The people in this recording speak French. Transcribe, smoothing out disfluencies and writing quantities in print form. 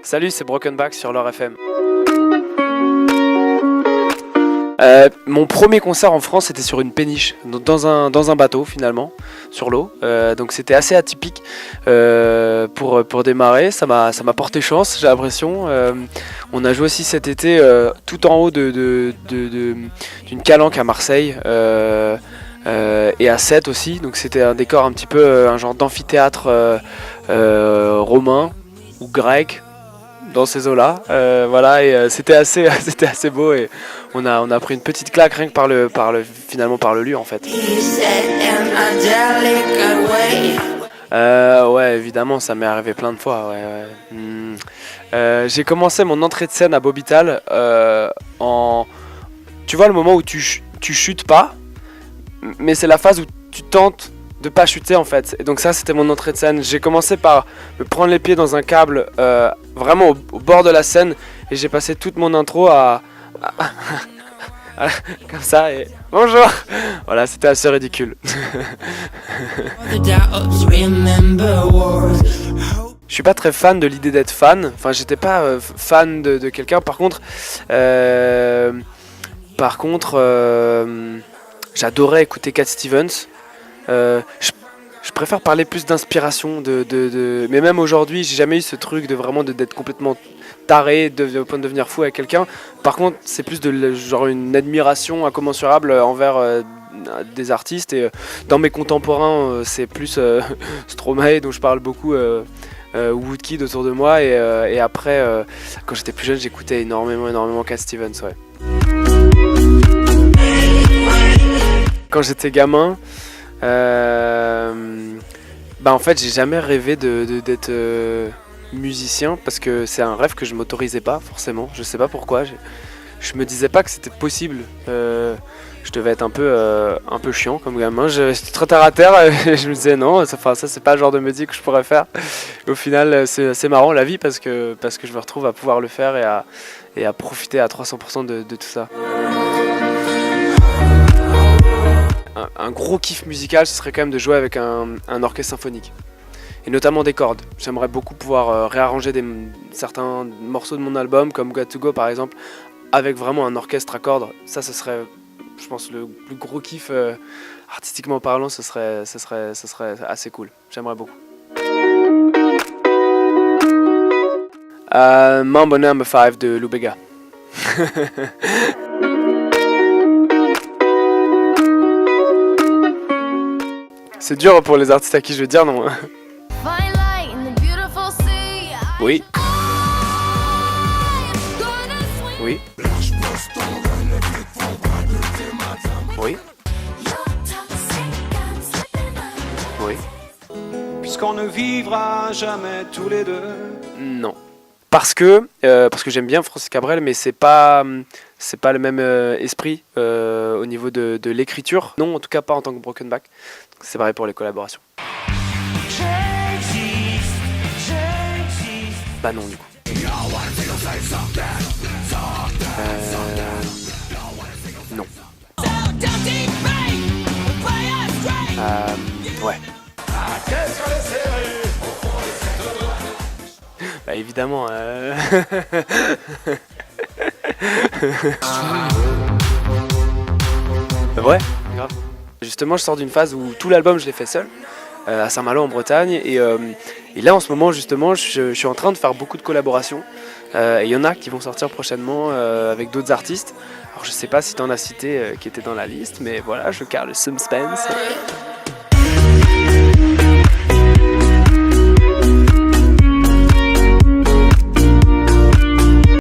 Salut, c'est Broken Back sur leur FM. Mon premier concert en France c'était sur une péniche, dans un bateau finalement, sur l'eau. Donc c'était assez atypique pour démarrer. Ça m'a porté chance, j'ai l'impression. On a joué aussi cet été tout en haut d'une calanque à Marseille. Et à Sète aussi, donc c'était un décor un petit peu un genre d'amphithéâtre romain ou grec dans ces eaux-là, voilà, et c'était assez beau et on a pris une petite claque rien que finalement par le lieu en fait. Ouais, évidemment, ça m'est arrivé plein de fois. Ouais. J'ai commencé mon entrée de scène à Bobital tu vois le moment où tu chutes pas, mais c'est la phase où tu tentes de pas chuter en fait. Et donc ça c'était mon entrée de scène. J'ai commencé par me prendre les pieds dans un câble vraiment au bord de la scène et j'ai passé toute mon intro comme ça et bonjour. Voilà, c'était assez ridicule. Je suis pas très fan de l'idée d'être fan. Enfin, j'étais pas fan de quelqu'un. Par contre, j'adorais écouter Cat Stevens. Je préfère parler plus d'inspiration, mais même aujourd'hui, j'ai jamais eu ce truc d'être complètement taré, au point de devenir fou avec quelqu'un. Par contre, c'est plus genre une admiration incommensurable envers des artistes. Et dans mes contemporains, c'est plus Stromae dont je parle beaucoup, Woodkid autour de moi. Et après, quand j'étais plus jeune, j'écoutais énormément Cat Stevens. Ouais. Quand j'étais gamin, en fait j'ai jamais rêvé d'être musicien parce que c'est un rêve que je m'autorisais pas forcément. Je sais pas pourquoi. Je me disais pas que c'était possible. Je devais être un peu chiant comme gamin. J'étais très terre à terre et je me disais non, ça c'est pas le genre de musique que je pourrais faire. Et au final c'est assez marrant la vie parce que je me retrouve à pouvoir le faire et à profiter à 300% de tout ça. Un gros kiff musical, ce serait quand même de jouer avec un orchestre symphonique. Et notamment des cordes. J'aimerais beaucoup pouvoir réarranger certains morceaux de mon album, comme Got to Go par exemple, avec vraiment un orchestre à cordes. Ça, ce serait, je pense, le plus gros kiff artistiquement parlant, ce serait assez cool. J'aimerais beaucoup. Mambo No. 5 de Lou Bega. C'est dur pour les artistes à qui je vais dire non. Oui. Oui. Oui. Oui. Puisqu'on ne vivra jamais tous les deux. Non. Parce que j'aime bien Francis Cabrel, mais c'est pas le même esprit au niveau de l'écriture. Non, en tout cas pas en tant que Broken Back. C'est pareil pour les collaborations. Bah non du coup. Non. Ouais. Bah évidemment. Ouais, grave. Justement, je sors d'une phase où tout l'album je l'ai fait seul, à Saint-Malo en Bretagne, et là en ce moment justement, je suis en train de faire beaucoup de collaborations. Et il y en a qui vont sortir prochainement avec d'autres artistes. Alors je sais pas si t'en as cité qui étaient dans la liste, mais voilà, je garde le suspense.